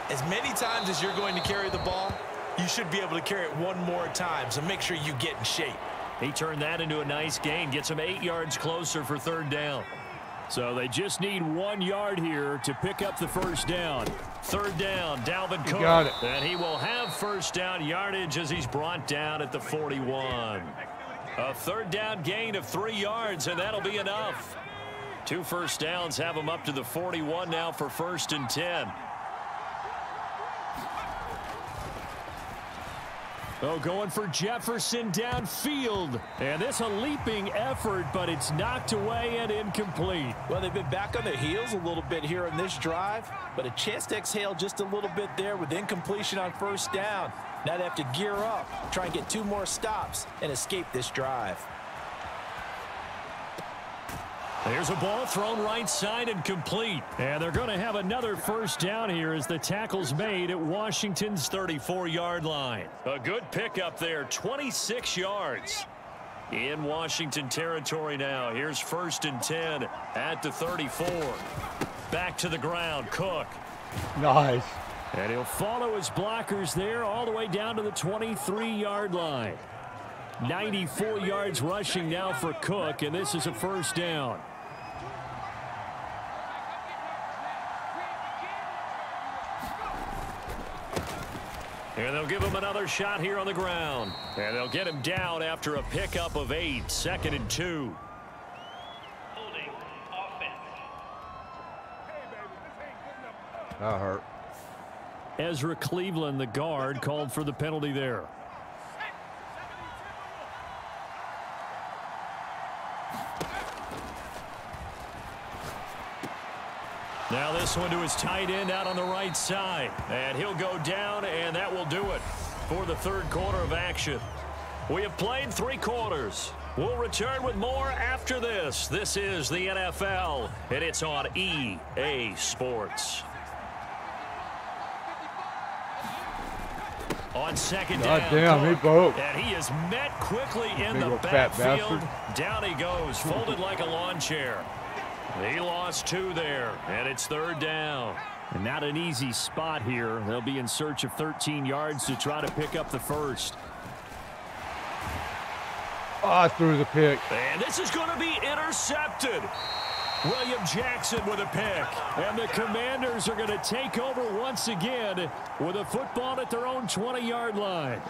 as many times as you're going to carry the ball, you should be able to carry it one more time, so make sure you get in shape. He turned that into a nice gain, gets him 8 yards closer for 3rd down. So they just need 1 yard here to pick up the 1st down. 3rd down, Dalvin Cook. Got it. And he will have 1st down yardage as he's brought down at the 41. A 3rd down gain of 3 yards, and that'll be enough. 2 first downs have him up to the 41 now for 1st and 10. Oh, going for Jefferson downfield. And this a leaping effort, but it's knocked away and incomplete. Well, they've been back on their heels a little bit here on this drive, but a chance to exhale just a little bit there with incompletion on 1st down. Now they have to gear up, try and get 2 more stops, and escape this drive. There's a ball thrown right side and complete. And they're going to have another 1st down here as the tackle's made at Washington's 34-yard line. A good pickup there, 26 yards. In Washington territory now. Here's 1st and 10 at the 34. Back to the ground, Cook. Nice. And he'll follow his blockers there all the way down to the 23-yard line. 94 yards rushing now for Cook, and this is a 1st down. And they'll give him another shot here on the ground. And they'll get him down after a pickup of 8. 2nd and 2. Holding offense. That hurt. Ezra Cleveland, the guard, called for the penalty there. Now this one to his tight end out on the right side. And he'll go down, and that will do it for the third quarter of action. We have played 3 quarters. We'll return with more after this. This is the NFL, and it's on EA Sports. On second down, damn, he broke. and he is met quickly in the old fat backfield. bastard. Down he goes, folded like a lawn chair. He lost 2 there, and it's third down. And not an easy spot here. They'll be in search of 13 yards to try to pick up the first. Oh, I threw the pick. And this is going to be intercepted. William Jackson with a pick. And the Commanders are going to take over once again with a football at their own 20-yard line.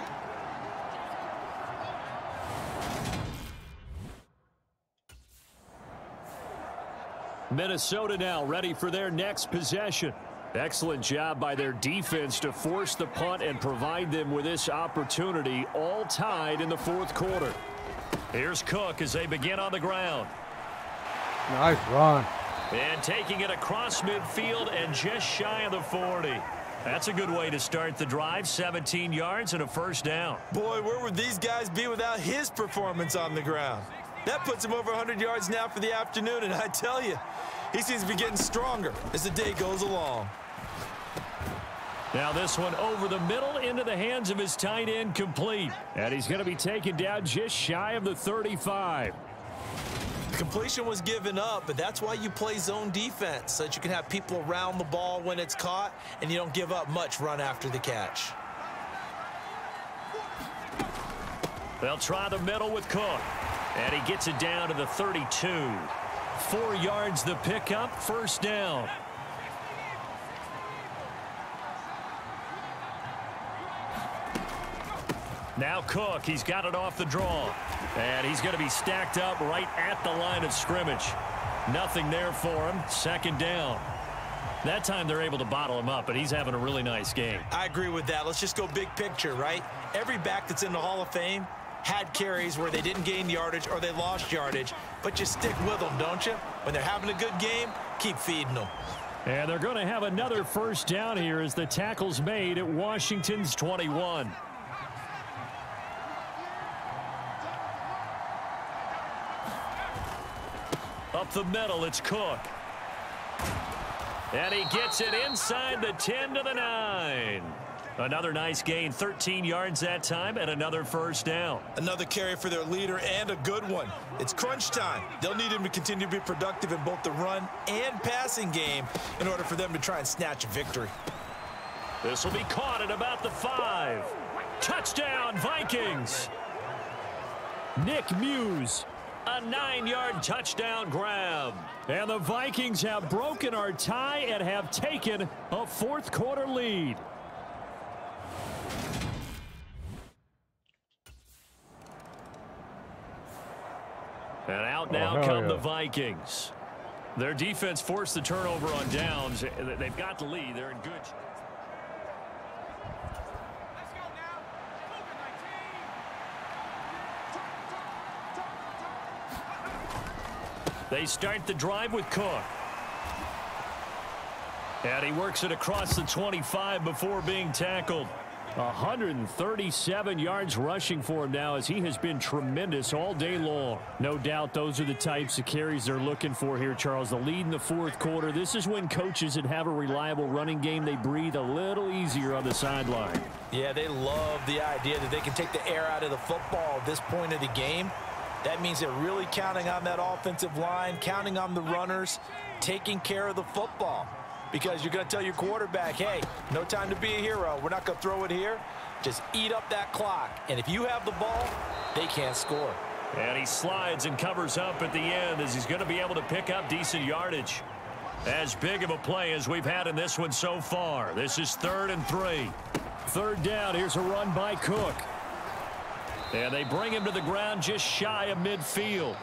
Minnesota now ready for their next possession. Excellent job by their defense to force the punt and provide them with this opportunity, all tied in the fourth quarter. Here's Cook as they begin on the ground. Nice run. And taking it across midfield and just shy of the 40. That's a good way to start the drive. 17 yards and a first down. Boy, where would these guys be without his performance on the ground? That puts him over 100 yards now for the afternoon, and I tell you, he seems to be getting stronger as the day goes along. Now this one over the middle into the hands of his tight end, complete. And he's going to be taken down just shy of the 35. The completion was given up, but that's why you play zone defense, so that you can have people around the ball when it's caught, and you don't give up much run after the catch. They'll try the middle with Cook. And he gets it down to the 32. 4 yards the pickup, first down. Now Cook, he's got it off the draw. And he's going to be stacked up right at the line of scrimmage. Nothing there for him, second down. That time they're able to bottle him up, but he's having a really nice game. I agree with that. Let's just go big picture, right? Every back that's in the Hall of Fame had carries where they didn't gain yardage or they lost yardage, but you stick with them, don't you? When they're having a good game, keep feeding them. And they're going to have another first down here as the tackle's made at Washington's 21. Up the middle, it's Cook. And he gets it inside the 10 to the 9. Another nice gain, 13 yards that time, and another first down. Another carry for their leader, and a good one. It's crunch time. They'll need him to continue to be productive in both the run and passing game in order for them to try and snatch a victory. This will be caught at about the 5. Touchdown, Vikings. Nick Muse, a 9-yard touchdown grab. And the Vikings have broken our tie and have taken a fourth quarter lead. And out now come the Vikings. Their defense forced the turnover on downs. They've got the lead. They're in good shape. They start the drive with Cook. And he works it across the 25 before being tackled. 137 yards rushing for him now as he has been tremendous all day long. No doubt those are the types of carries they're looking for here, Charles. The lead in the fourth quarter. This is when coaches that have a reliable running game, they breathe a little easier on the sideline. Yeah, they love the idea that they can take the air out of the football at this point of the game. That means they're really counting on that offensive line, counting on the runners, taking care of the football. Because you're going to tell your quarterback, hey, no time to be a hero. We're not going to throw it here. Just eat up that clock. And if you have the ball, they can't score. And he slides and covers up at the end as he's going to be able to pick up decent yardage. As big of a play as we've had in this one so far. This is 3rd and 3. Third down. Here's a run by Cook. And they bring him to the ground just shy of midfield.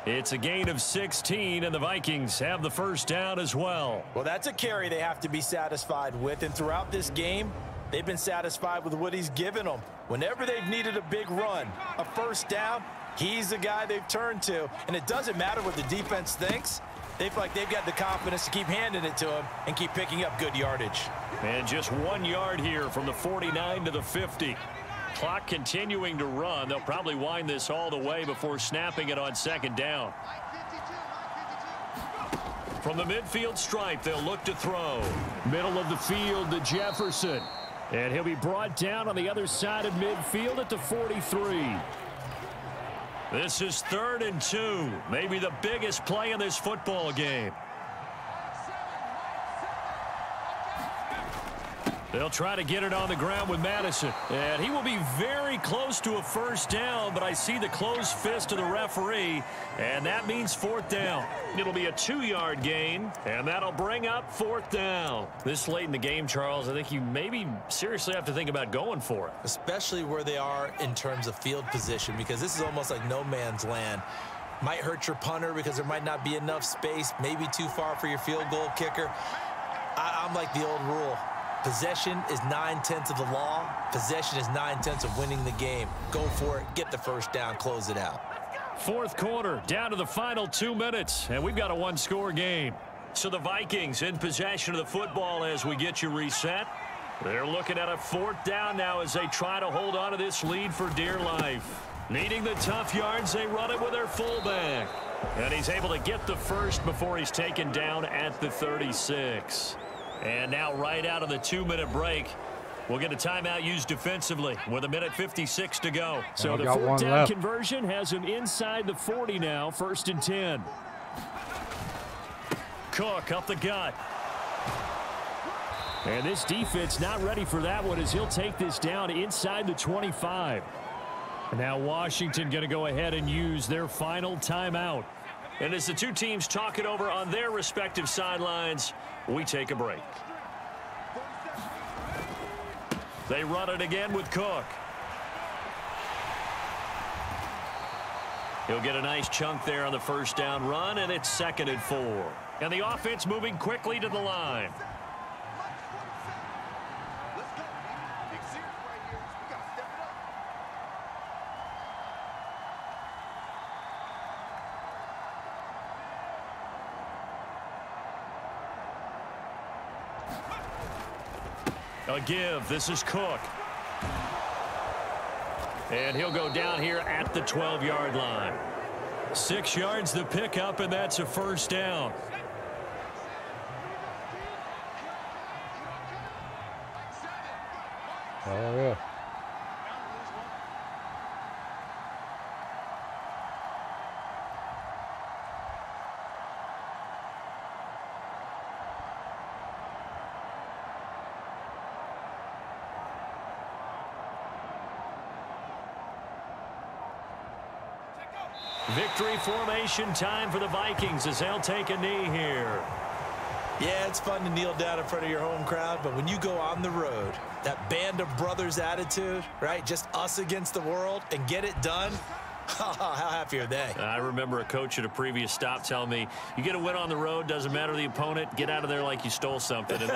It's a gain of 16, and the Vikings have the first down as well. Well, that's a carry they have to be satisfied with, and throughout this game, they've been satisfied with what he's given them. Whenever they've needed a big run, a first down, he's the guy they've turned to, and it doesn't matter what the defense thinks. They feel like they've got the confidence to keep handing it to him and keep picking up good yardage. And just 1 yard here from the 49 to the 50. Clock continuing to run. They'll probably wind this all the way before snapping it on second down. From the midfield stripe, they'll look to throw. Middle of the field to Jefferson. And he'll be brought down on the other side of midfield at the 43. This is 3rd and 2. Maybe the biggest play in this football game. They'll try to get it on the ground with Madison. And he will be very close to a first down, but I see the closed fist of the referee, and that means 4th down. It'll be a 2-yard gain, and that'll bring up 4th down. This late in the game, Charles, I think you maybe seriously have to think about going for it. Especially where they are in terms of field position, because this is almost like no man's land. Might hurt your punter because there might not be enough space, maybe too far for your field goal kicker. I'm like the old rule. Possession is 9/10 of the law. Possession is 9/10 of winning the game. Go for it. Get the first down. Close it out. 4th quarter, down to the final 2 minutes, and we've got a 1-score game. So the Vikings in possession of the football as we get you reset. They're looking at a 4th down now as they try to hold on to this lead for dear life. Needing the tough yards, they run it with their fullback. And he's able to get the first before he's taken down at the 36. And now right out of the 2-minute break, we'll get a timeout used defensively with 1:56 to go. So the 4th down conversion has him inside the 40 now, 1st and 10. Cook up the gut. And this defense not ready for that one as he'll take this down inside the 25. And now Washington going to go ahead and use their final timeout. And as the two teams talk it over on their respective sidelines, we take a break. They run it again with Cook. He'll get a nice chunk there on the first down run, and it's 2nd and 4. And the offense moving quickly to the line. A give. This is Cook. And he'll go down here at the 12-yard line. 6 yards the pickup, and that's a first down. Oh, yeah. Victory formation time for the Vikings as they'll take a knee here. Yeah, it's fun to kneel down in front of your home crowd, but when you go on the road, that band of brothers attitude, right, just us against the world and get it done, how happy are they? I remember a coach at a previous stop telling me, you get a win on the road, doesn't matter the opponent, get out of there like you stole something, and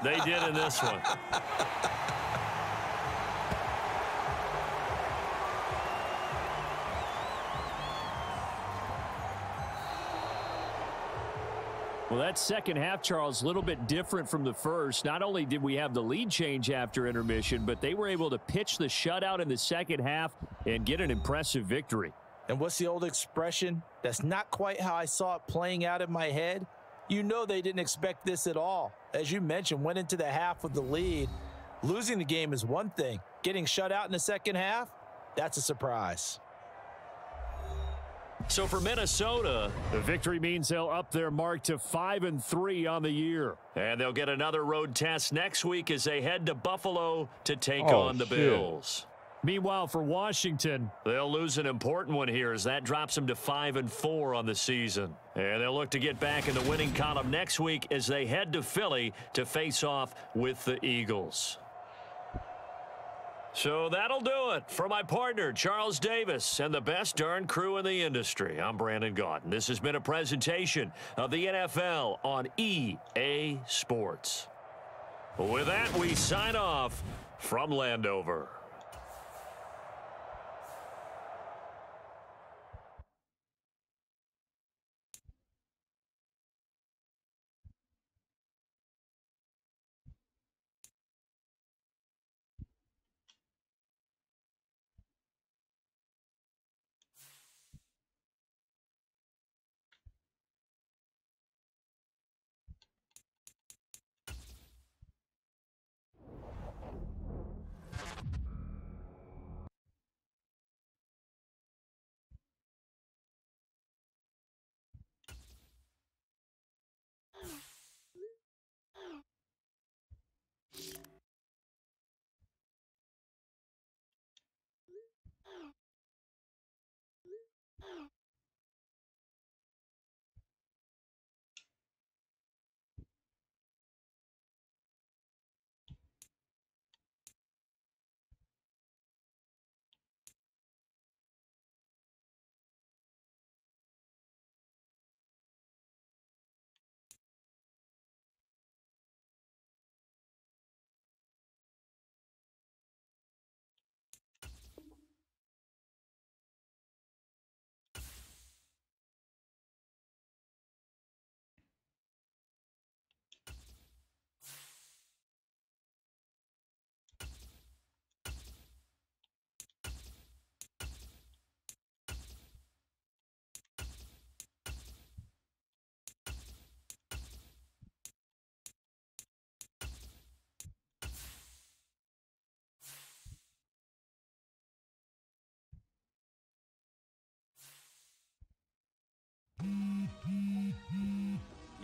they did in this one. Well, that second half, Charles, a little bit different from the first. Not only did we have the lead change after intermission, but they were able to pitch the shutout in the second half and get an impressive victory. And what's the old expression? That's not quite how I saw it playing out in my head. You know they didn't expect this at all. As you mentioned, went into the half with the lead. Losing the game is one thing. Getting shut out in the second half, that's a surprise. So for Minnesota, the victory means they'll up their mark to 5-3 on the year. And they'll get another road test next week as they head to Buffalo to take on the Bills. Meanwhile, for Washington, they'll lose an important one here as that drops them to 5-4 on the season. And they'll look to get back in the winning column next week as they head to Philly to face off with the Eagles. So that'll do it for my partner, Charles Davis, and the best darn crew in the industry. I'm Brandon Gaudin. This has been a presentation of the NFL on EA Sports. With that, we sign off from Landover.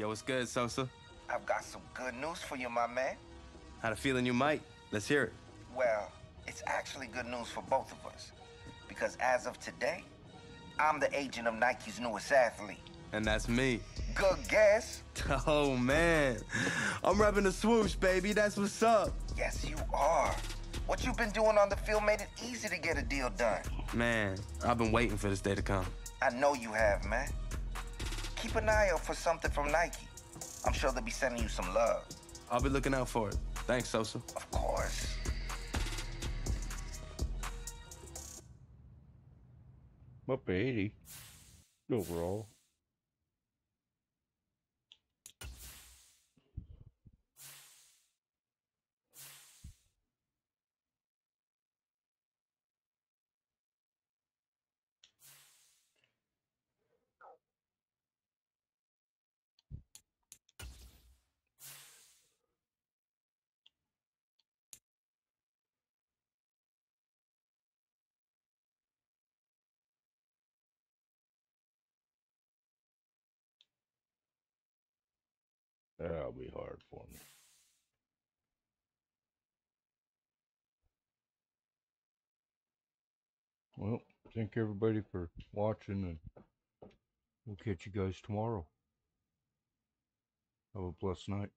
Yo, what's good, Sosa? I've got some good news for you, my man. Had a feeling you might. Let's hear it. Well, it's actually good news for both of us. Because as of today, I'm the agent of Nike's newest athlete. And that's me. Good guess. Oh, man. I'm repping the swoosh, baby. That's what's up. Yes, you are. What you've been doing on the field made it easy to get a deal done. Man, I've been waiting for this day to come. I know you have, man. Keep an eye out for something from Nike. I'm sure they'll be sending you some love. I'll be looking out for it. Thanks, Sosa. Of course. I'm up to 80 overall. That'll be hard for me. Well, thank everybody for watching, and we'll catch you guys tomorrow. Have a blessed night.